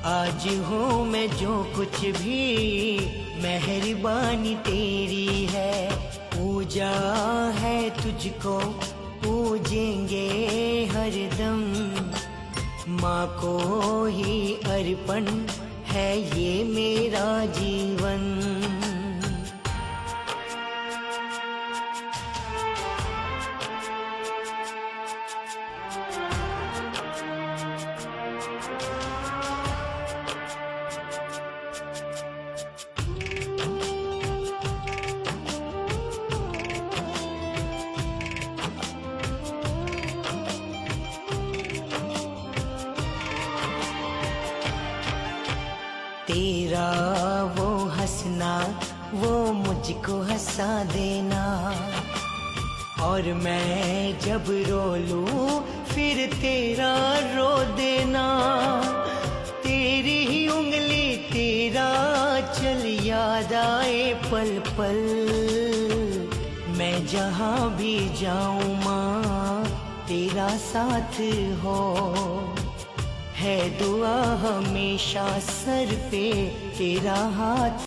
आज हूँ मैं जो कुछ भी, मेहरबानी तेरी है। पूजा है तुझको, पूजेंगे हरदम, माँ को ही अर्पण है ये मेरा जीवन। तेरा वो हंसना, वो मुझको हंसा देना, और मैं जब रो लूं फिर तेरा रो देना। तेरी ही उंगली तेरा चल याद आए पल पल, मैं जहां भी जाऊं माँ तेरा साथ हो। है दुआ हमेशा सर पे तेरा हाथ।